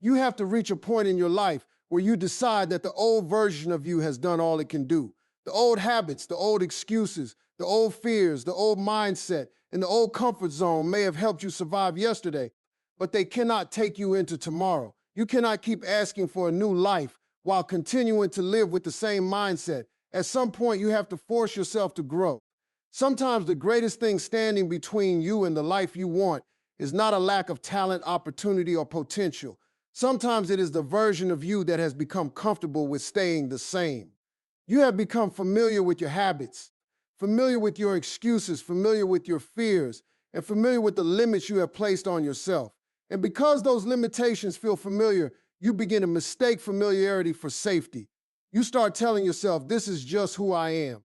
You have to reach a point in your life where you decide that the old version of you has done all it can do. The old habits, the old excuses, the old fears, the old mindset, and the old comfort zone may have helped you survive yesterday, but they cannot take you into tomorrow. You cannot keep asking for a new life while continuing to live with the same mindset. At some point, you have to force yourself to grow. Sometimes the greatest thing standing between you and the life you want is not a lack of talent, opportunity, or potential. Sometimes it is the version of you that has become comfortable with staying the same. You have become familiar with your habits, familiar with your excuses, familiar with your fears, and familiar with the limits you have placed on yourself. And because those limitations feel familiar, you begin to mistake familiarity for safety. You start telling yourself, this is just who I am.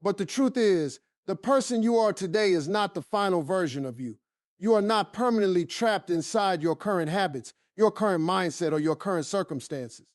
But the truth is, the person you are today is not the final version of you. You are not permanently trapped inside your current habits, your current mindset, or your current circumstances.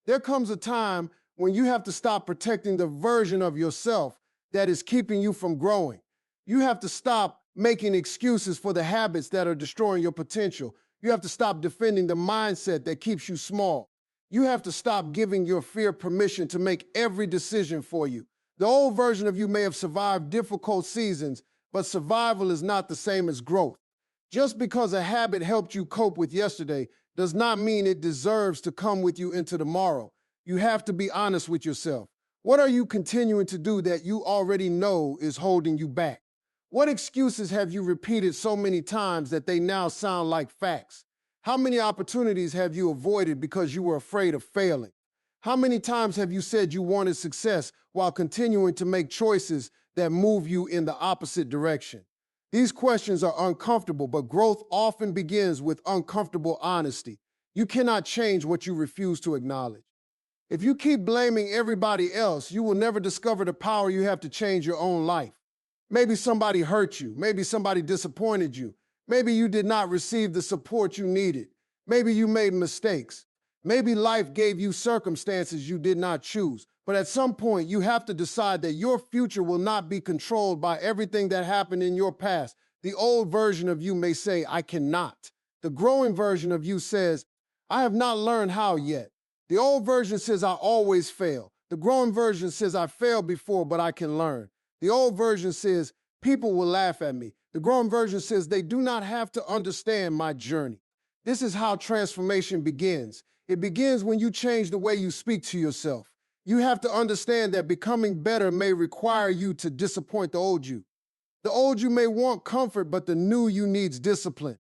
There comes a time when you have to stop protecting the version of yourself that is keeping you from growing. You have to stop making excuses for the habits that are destroying your potential. You have to stop defending the mindset that keeps you small. You have to stop giving your fear permission to make every decision for you. The old version of you may have survived difficult seasons, but survival is not the same as growth. Just because a habit helped you cope with yesterday does not mean it deserves to come with you into tomorrow. You have to be honest with yourself. What are you continuing to do that you already know is holding you back? What excuses have you repeated so many times that they now sound like facts? How many opportunities have you avoided because you were afraid of failing? How many times have you said you wanted success while continuing to make choices that move you in the opposite direction? These questions are uncomfortable, but growth often begins with uncomfortable honesty. You cannot change what you refuse to acknowledge. If you keep blaming everybody else, you will never discover the power you have to change your own life. Maybe somebody hurt you. Maybe somebody disappointed you. Maybe you did not receive the support you needed. Maybe you made mistakes. Maybe life gave you circumstances you did not choose. But at some point, you have to decide that your future will not be controlled by everything that happened in your past. The old version of you may say, I cannot. The growing version of you says, I have not learned how yet. The old version says, I always fail. The growing version says, I failed before, but I can learn. The old version says, people will laugh at me. The growing version says, they do not have to understand my journey. This is how transformation begins. It begins when you change the way you speak to yourself. You have to understand that becoming better may require you to disappoint the old you. The old you may want comfort, but the new you needs discipline.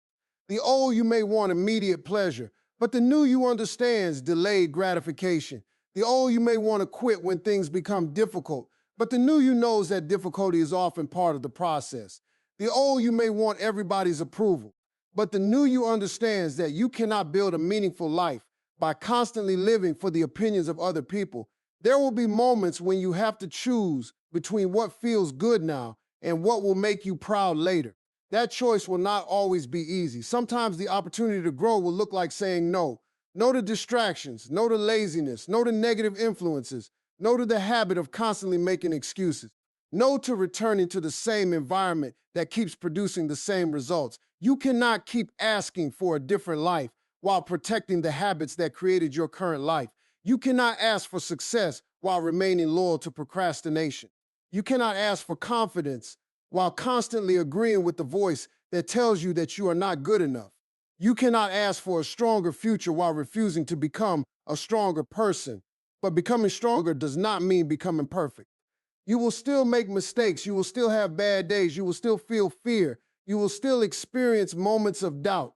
The old you may want immediate pleasure, but the new you understands delayed gratification. The old you may want to quit when things become difficult, but the new you knows that difficulty is often part of the process. The old you may want everybody's approval, but the new you understands that you cannot build a meaningful life by constantly living for the opinions of other people. There will be moments when you have to choose between what feels good now and what will make you proud later. That choice will not always be easy. Sometimes the opportunity to grow will look like saying no. No to distractions, no to laziness, no to negative influences, no to the habit of constantly making excuses. No to returning to the same environment that keeps producing the same results. You cannot keep asking for a different life while protecting the habits that created your current life. You cannot ask for success while remaining loyal to procrastination. You cannot ask for confidence while constantly agreeing with the voice that tells you that you are not good enough. You cannot ask for a stronger future while refusing to become a stronger person. But becoming stronger does not mean becoming perfect. You will still make mistakes. You will still have bad days. You will still feel fear. You will still experience moments of doubt.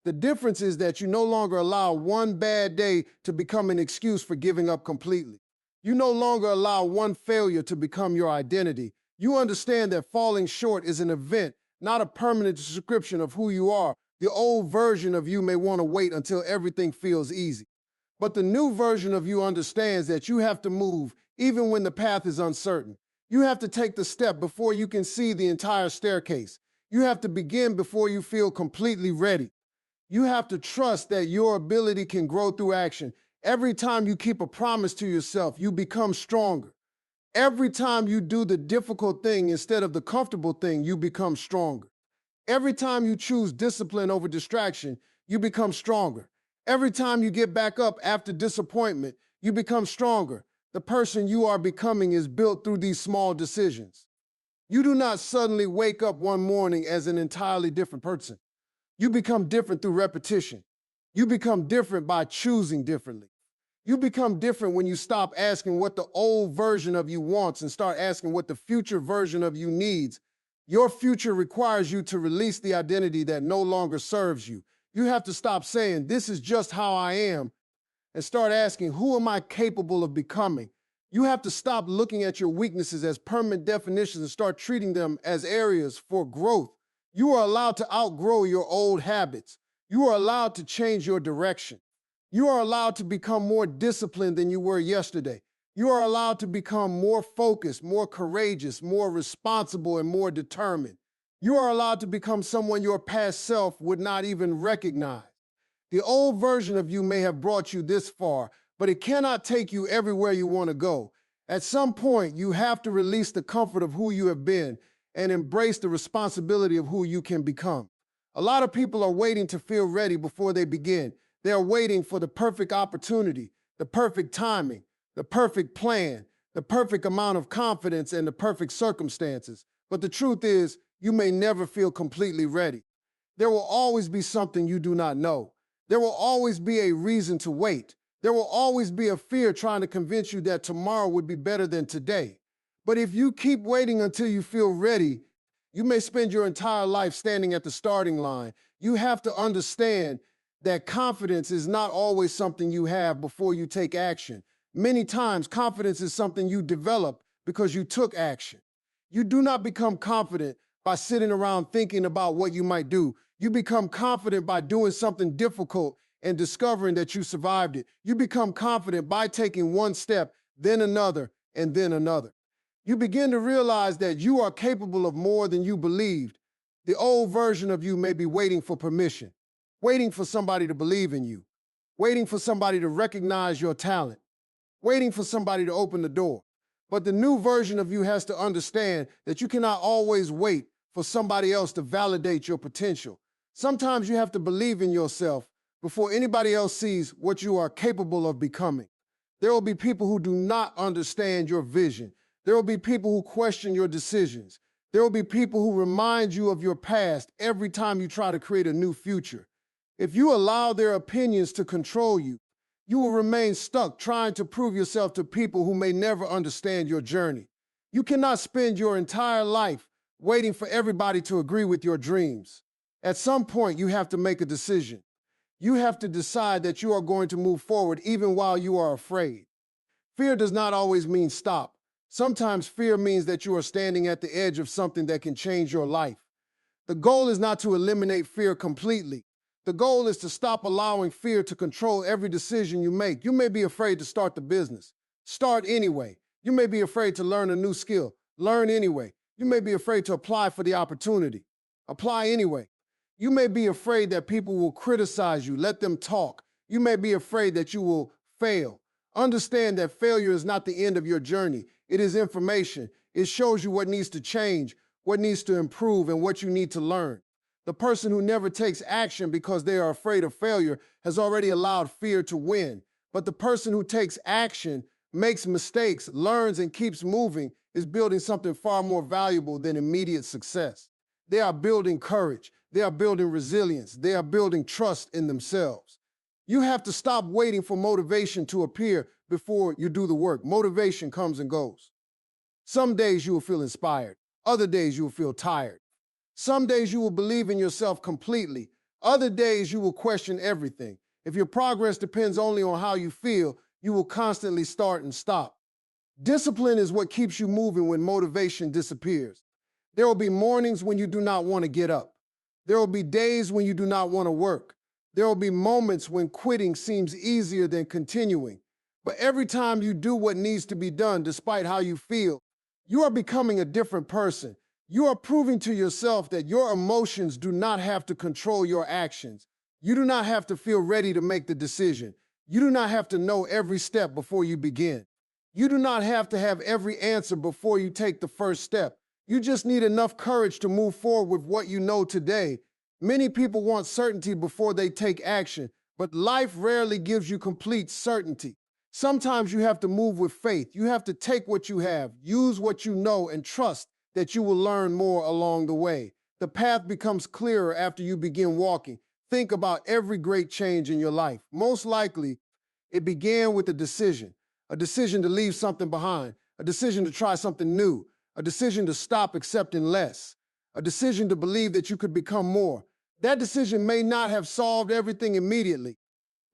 The difference is that you no longer allow one bad day to become an excuse for giving up completely. You no longer allow one failure to become your identity. You understand that falling short is an event, not a permanent description of who you are. The old version of you may want to wait until everything feels easy. But the new version of you understands that you have to move even when the path is uncertain. You have to take the step before you can see the entire staircase. You have to begin before you feel completely ready. You have to trust that your ability can grow through action. Every time you keep a promise to yourself, you become stronger. Every time you do the difficult thing instead of the comfortable thing, you become stronger. Every time you choose discipline over distraction, you become stronger. Every time you get back up after disappointment, you become stronger. The person you are becoming is built through these small decisions. You do not suddenly wake up one morning as an entirely different person. You become different through repetition. You become different by choosing differently. You become different when you stop asking what the old version of you wants and start asking what the future version of you needs. Your future requires you to release the identity that no longer serves you. You have to stop saying, "This is just how I am," and start asking, "Who am I capable of becoming?" You have to stop looking at your weaknesses as permanent definitions and start treating them as areas for growth. You are allowed to outgrow your old habits. You are allowed to change your direction. You are allowed to become more disciplined than you were yesterday. You are allowed to become more focused, more courageous, more responsible, and more determined. You are allowed to become someone your past self would not even recognize. The old version of you may have brought you this far, but it cannot take you everywhere you want to go. At some point, you have to release the comfort of who you have been and embrace the responsibility of who you can become. A lot of people are waiting to feel ready before they begin. They are waiting for the perfect opportunity, the perfect timing, the perfect plan, the perfect amount of confidence, and the perfect circumstances. But the truth is, you may never feel completely ready. There will always be something you do not know. There will always be a reason to wait. There will always be a fear trying to convince you that tomorrow would be better than today. But if you keep waiting until you feel ready, you may spend your entire life standing at the starting line. You have to understand that confidence is not always something you have before you take action. Many times, confidence is something you develop because you took action. You do not become confident by sitting around thinking about what you might do. You become confident by doing something difficult and discovering that you survived it. You become confident by taking one step, then another, and then another. You begin to realize that you are capable of more than you believed. The old version of you may be waiting for permission, waiting for somebody to believe in you, waiting for somebody to recognize your talent, waiting for somebody to open the door. But the new version of you has to understand that you cannot always wait for somebody else to validate your potential. Sometimes you have to believe in yourself before anybody else sees what you are capable of becoming. There will be people who do not understand your vision. There will be people who question your decisions. There will be people who remind you of your past every time you try to create a new future. If you allow their opinions to control you, you will remain stuck trying to prove yourself to people who may never understand your journey. You cannot spend your entire life waiting for everybody to agree with your dreams. At some point, you have to make a decision. You have to decide that you are going to move forward even while you are afraid. Fear does not always mean stop. Sometimes fear means that you are standing at the edge of something that can change your life. The goal is not to eliminate fear completely. The goal is to stop allowing fear to control every decision you make. You may be afraid to start the business. Start anyway. You may be afraid to learn a new skill. Learn anyway. You may be afraid to apply for the opportunity. Apply anyway. You may be afraid that people will criticize you. Let them talk. You may be afraid that you will fail. Understand that failure is not the end of your journey. It is information. It shows you what needs to change, what needs to improve, and what you need to learn. The person who never takes action because they are afraid of failure has already allowed fear to win. But the person who takes action, makes mistakes, learns, and keeps moving is building something far more valuable than immediate success. They are building courage. They are building resilience. They are building trust in themselves. You have to stop waiting for motivation to appear before you do the work. Motivation comes and goes. Some days you will feel inspired. Other days you will feel tired. Some days you will believe in yourself completely. Other days you will question everything. If your progress depends only on how you feel, you will constantly start and stop. Discipline is what keeps you moving when motivation disappears. There will be mornings when you do not want to get up. There will be days when you do not want to work. There will be moments when quitting seems easier than continuing. But every time you do what needs to be done, despite how you feel, you are becoming a different person. You are proving to yourself that your emotions do not have to control your actions. You do not have to feel ready to make the decision. You do not have to know every step before you begin. You do not have to have every answer before you take the first step. You just need enough courage to move forward with what you know today. Many people want certainty before they take action, But life rarely gives you complete certainty. Sometimes you have to move with faith. You have to take what you have, use what you know, and trust that you will learn more along the way. The path becomes clearer after you begin walking. Think about every great change in your life. Most likely, it began with a decision to leave something behind, a decision to try something new, a decision to stop accepting less, a decision to believe that you could become more. That decision may not have solved everything immediately,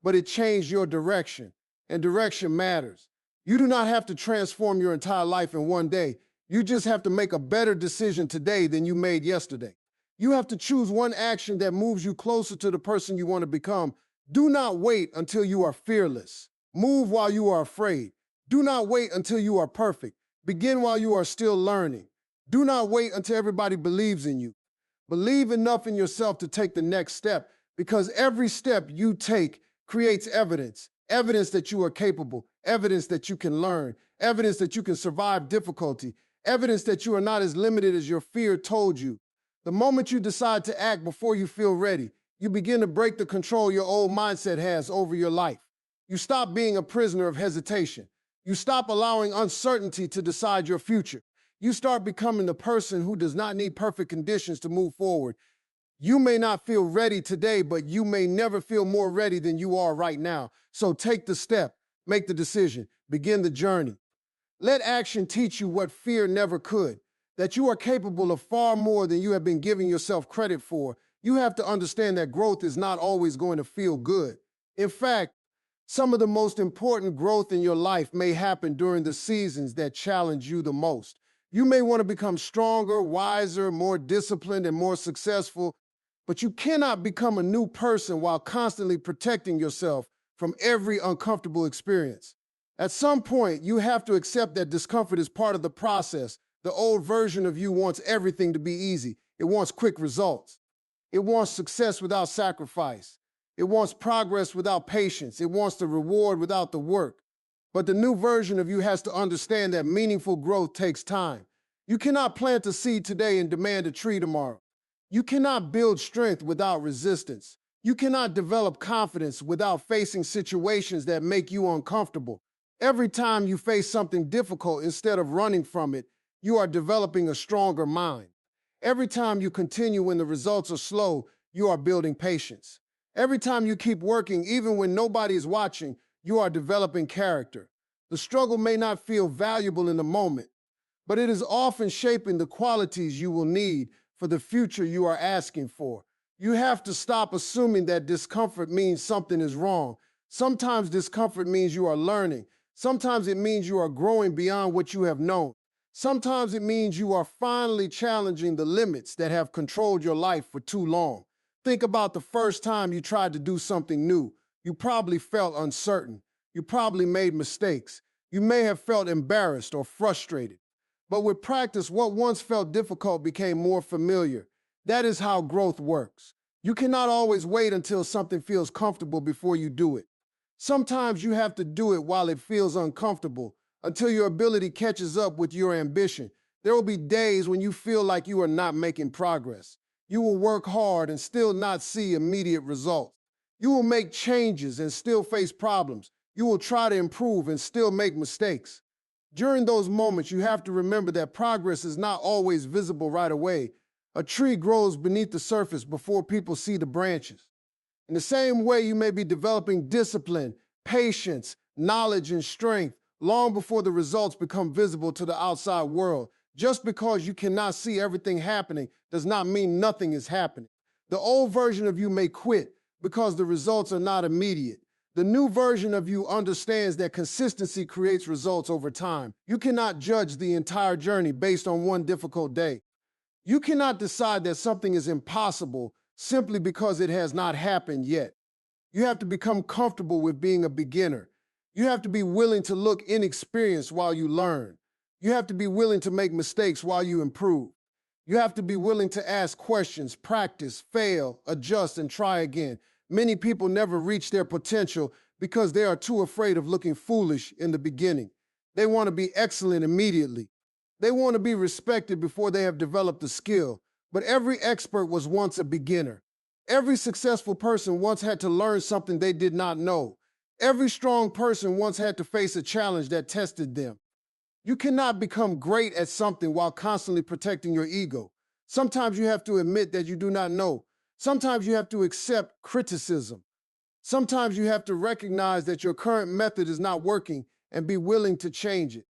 but it changed your direction, and direction matters. You do not have to transform your entire life in one day. You just have to make a better decision today than you made yesterday. You have to choose one action that moves you closer to the person you want to become. Do not wait until you are fearless. Move while you are afraid. Do not wait until you are perfect. Begin while you are still learning. Do not wait until everybody believes in you. Believe enough in yourself to take the next step, because every step you take creates evidence. Evidence that you are capable, evidence that you can learn, evidence that you can survive difficulty, evidence that you are not as limited as your fear told you. The moment you decide to act before you feel ready, you begin to break the control your old mindset has over your life. You stop being a prisoner of hesitation. You stop allowing uncertainty to decide your future. You start becoming the person who does not need perfect conditions to move forward. You may not feel ready today, but you may never feel more ready than you are right now. So take the step, make the decision, begin the journey. Let action teach you what fear never could, that you are capable of far more than you have been giving yourself credit for. You have to understand that growth is not always going to feel good. In fact, some of the most important growth in your life may happen during the seasons that challenge you the most. You may want to become stronger, wiser, more disciplined, and more successful, but you cannot become a new person while constantly protecting yourself from every uncomfortable experience. At some point, you have to accept that discomfort is part of the process. The old version of you wants everything to be easy. It wants quick results. It wants success without sacrifice. It wants progress without patience. It wants the reward without the work. But the new version of you has to understand that meaningful growth takes time. You cannot plant a seed today and demand a tree tomorrow. You cannot build strength without resistance. You cannot develop confidence without facing situations that make you uncomfortable. Every time you face something difficult, instead of running from it, you are developing a stronger mind. Every time you continue when the results are slow, you are building patience. Every time you keep working, even when nobody is watching, you are developing character. The struggle may not feel valuable in the moment, but it is often shaping the qualities you will need for the future you are asking for. You have to stop assuming that discomfort means something is wrong. Sometimes discomfort means you are learning. Sometimes it means you are growing beyond what you have known. Sometimes it means you are finally challenging the limits that have controlled your life for too long. Think about the first time you tried to do something new. You probably felt uncertain. You probably made mistakes. You may have felt embarrassed or frustrated. But with practice, what once felt difficult became more familiar. That is how growth works. You cannot always wait until something feels comfortable before you do it. Sometimes you have to do it while it feels uncomfortable, until your ability catches up with your ambition. There will be days when you feel like you are not making progress. You will work hard and still not see immediate results. You will make changes and still face problems. You will try to improve and still make mistakes. During those moments, you have to remember that progress is not always visible right away. A tree grows beneath the surface before people see the branches. In the same way, you may be developing discipline, patience, knowledge, and strength long before the results become visible to the outside world. Just because you cannot see everything happening does not mean nothing is happening. The old version of you may quit because the results are not immediate. The new version of you understands that consistency creates results over time. You cannot judge the entire journey based on one difficult day. You cannot decide that something is impossible simply because it has not happened yet. You have to become comfortable with being a beginner. You have to be willing to look inexperienced while you learn. You have to be willing to make mistakes while you improve. You have to be willing to ask questions, practice, fail, adjust, and try again. Many people never reach their potential because they are too afraid of looking foolish in the beginning. They want to be excellent immediately. They want to be respected before they have developed the skill. But every expert was once a beginner. Every successful person once had to learn something they did not know. Every strong person once had to face a challenge that tested them. You cannot become great at something while constantly protecting your ego. Sometimes you have to admit that you do not know. Sometimes you have to accept criticism. Sometimes you have to recognize that your current method is not working and be willing to change it.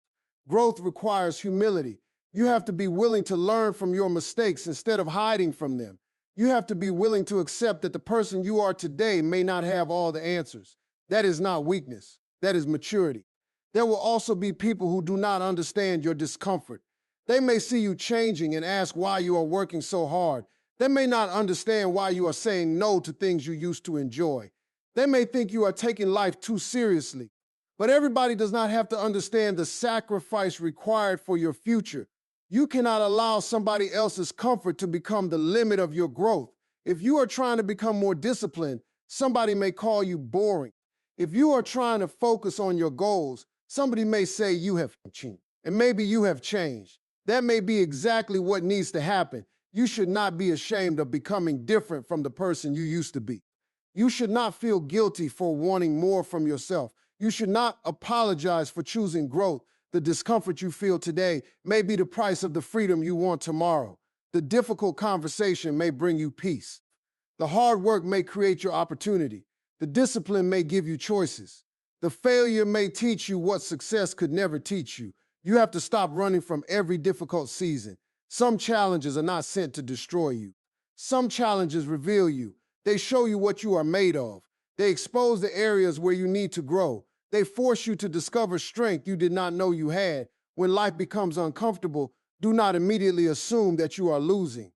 Growth requires humility. You have to be willing to learn from your mistakes instead of hiding from them. You have to be willing to accept that the person you are today may not have all the answers. That is not weakness. That is maturity. There will also be people who do not understand your discomfort. They may see you changing and ask why you are working so hard. They may not understand why you are saying no to things you used to enjoy. They may think you are taking life too seriously. But everybody does not have to understand the sacrifice required for your future. You cannot allow somebody else's comfort to become the limit of your growth. If you are trying to become more disciplined, somebody may call you boring. If you are trying to focus on your goals, somebody may say you have changed, and maybe you have changed. That may be exactly what needs to happen. You should not be ashamed of becoming different from the person you used to be. You should not feel guilty for wanting more from yourself. You should not apologize for choosing growth. The discomfort you feel today may be the price of the freedom you want tomorrow. The difficult conversation may bring you peace. The hard work may create your opportunity. The discipline may give you choices. The failure may teach you what success could never teach you. You have to stop running from every difficult season. Some challenges are not sent to destroy you. Some challenges reveal you. They show you what you are made of. They expose the areas where you need to grow. They force you to discover strength you did not know you had. When life becomes uncomfortable, do not immediately assume that you are losing.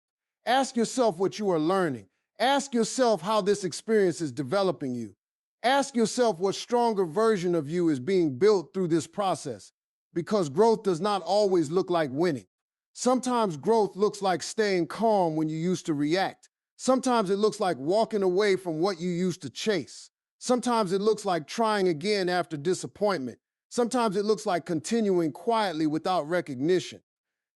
Ask yourself what you are learning. Ask yourself how this experience is developing you. Ask yourself what stronger version of you is being built through this process, because growth does not always look like winning. Sometimes growth looks like staying calm when you used to react. Sometimes it looks like walking away from what you used to chase. Sometimes it looks like trying again after disappointment. Sometimes it looks like continuing quietly without recognition.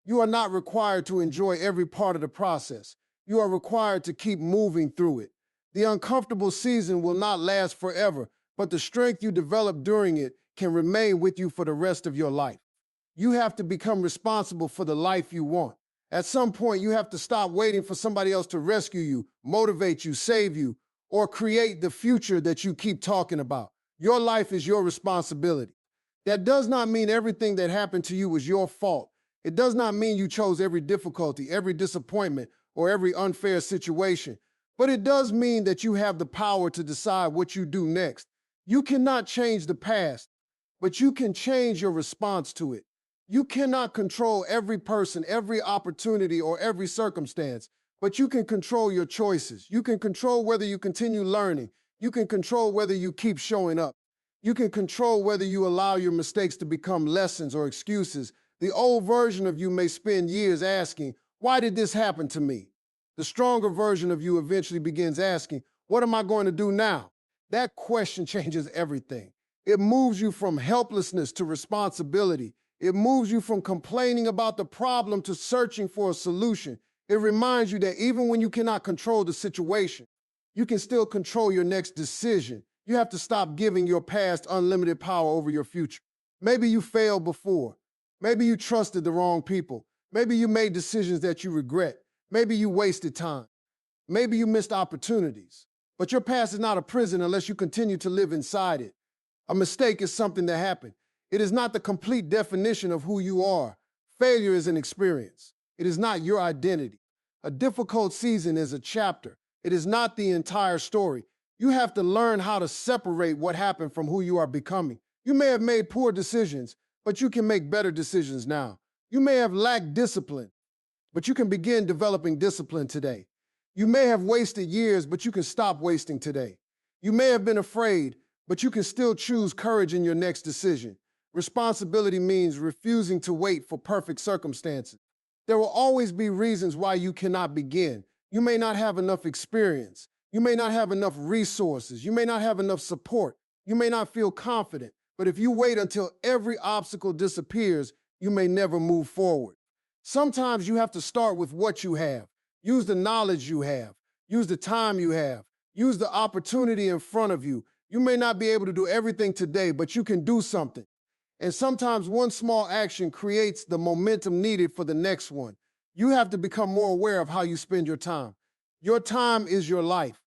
You are not required to enjoy every part of the process. You are required to keep moving through it. The uncomfortable season will not last forever, but the strength you develop during it can remain with you for the rest of your life. You have to become responsible for the life you want. At some point, you have to stop waiting for somebody else to rescue you, motivate you, save you, or create the future that you keep talking about. Your life is your responsibility. That does not mean everything that happened to you was your fault. It does not mean you chose every difficulty, every disappointment, or every unfair situation. But it does mean that you have the power to decide what you do next. You cannot change the past, but you can change your response to it. You cannot control every person, every opportunity, or every circumstance, but you can control your choices. You can control whether you continue learning. You can control whether you keep showing up. You can control whether you allow your mistakes to become lessons or excuses. The old version of you may spend years asking, why did this happen to me? The stronger version of you eventually begins asking, what am I going to do now? That question changes everything. It moves you from helplessness to responsibility. It moves you from complaining about the problem to searching for a solution. It reminds you that even when you cannot control the situation, you can still control your next decision. You have to stop giving your past unlimited power over your future. Maybe you failed before. Maybe you trusted the wrong people. Maybe you made decisions that you regret. Maybe you wasted time. Maybe you missed opportunities. But your past is not a prison unless you continue to live inside it. A mistake is something that happened. It is not the complete definition of who you are. Failure is an experience. It is not your identity. A difficult season is a chapter. It is not the entire story. You have to learn how to separate what happened from who you are becoming. You may have made poor decisions, but you can make better decisions now. You may have lacked discipline, but you can begin developing discipline today. You may have wasted years, but you can stop wasting today. You may have been afraid, but you can still choose courage in your next decision. Responsibility means refusing to wait for perfect circumstances. There will always be reasons why you cannot begin. You may not have enough experience. You may not have enough resources. You may not have enough support. You may not feel confident. But if you wait until every obstacle disappears, you may never move forward. Sometimes you have to start with what you have. Use the knowledge you have. Use the time you have. Use the opportunity in front of you. You may not be able to do everything today, but you can do something. And sometimes one small action creates the momentum needed for the next one. You have to become more aware of how you spend your time. Your time is your life.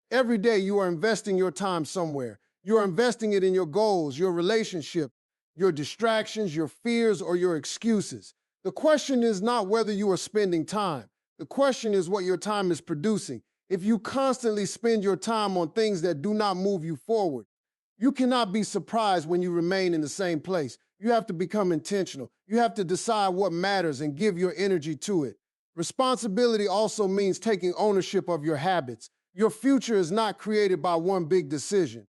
Every day you are investing your time somewhere. You are investing it in your goals, your relationship, your distractions, your fears, or your excuses. The question is not whether you are spending time. The question is what your time is producing. If you constantly spend your time on things that do not move you forward, you cannot be surprised when you remain in the same place. You have to become intentional. You have to decide what matters and give your energy to it. Responsibility also means taking ownership of your habits. Your future is not created by one big decision.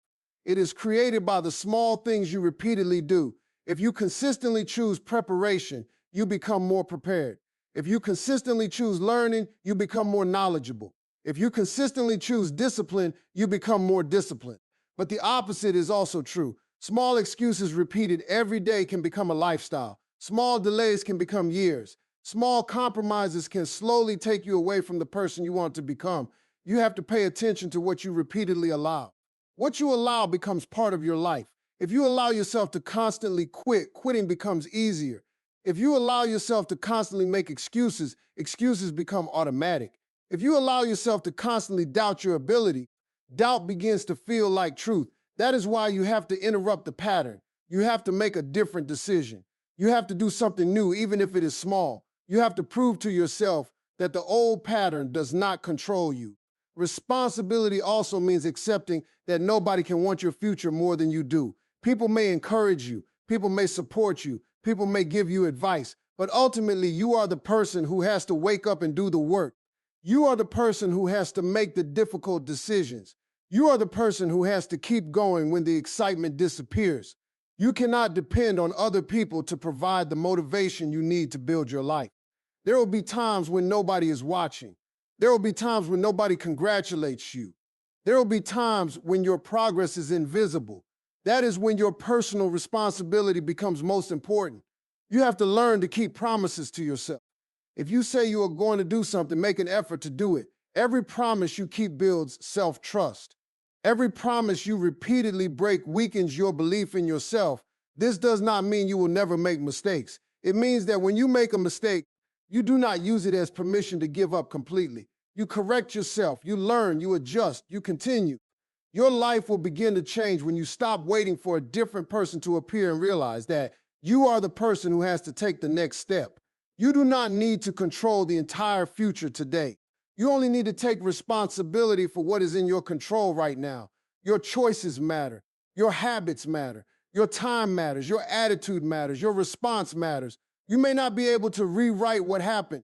It is created by the small things you repeatedly do. If you consistently choose preparation, you become more prepared. If you consistently choose learning, you become more knowledgeable. If you consistently choose discipline, you become more disciplined. But the opposite is also true. Small excuses repeated every day can become a lifestyle. Small delays can become years. Small compromises can slowly take you away from the person you want to become. You have to pay attention to what you repeatedly allow. What you allow becomes part of your life. If you allow yourself to constantly quit, quitting becomes easier. If you allow yourself to constantly make excuses, excuses become automatic. If you allow yourself to constantly doubt your ability, doubt begins to feel like truth. That is why you have to interrupt the pattern. You have to make a different decision. You have to do something new, even if it is small. You have to prove to yourself that the old pattern does not control you. Responsibility also means accepting that nobody can want your future more than you do. People may encourage you, people may support you, people may give you advice, but ultimately you are the person who has to wake up and do the work. You are the person who has to make the difficult decisions. You are the person who has to keep going when the excitement disappears. You cannot depend on other people to provide the motivation you need to build your life. There will be times when nobody is watching. There will be times when nobody congratulates you. There will be times when your progress is invisible. That is when your personal responsibility becomes most important. You have to learn to keep promises to yourself. If you say you are going to do something, make an effort to do it. Every promise you keep builds self-trust. Every promise you repeatedly break weakens your belief in yourself. This does not mean you will never make mistakes. It means that when you make a mistake, you do not use it as permission to give up completely. You correct yourself, you learn, you adjust, you continue. Your life will begin to change when you stop waiting for a different person to appear and realize that you are the person who has to take the next step. You do not need to control the entire future today. You only need to take responsibility for what is in your control right now. Your choices matter. Your habits matter. Your time matters. Your attitude matters. Your response matters. You may not be able to rewrite what happened,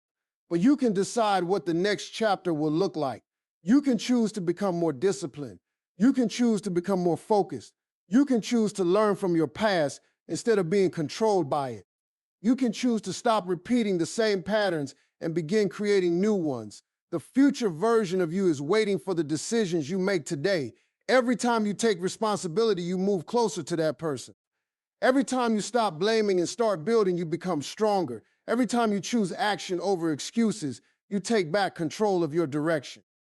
but you can decide what the next chapter will look like. You can choose to become more disciplined. You can choose to become more focused. You can choose to learn from your past instead of being controlled by it. You can choose to stop repeating the same patterns and begin creating new ones. The future version of you is waiting for the decisions you make today. Every time you take responsibility, you move closer to that person. Every time you stop blaming and start building, you become stronger. Every time you choose action over excuses, you take back control of your direction.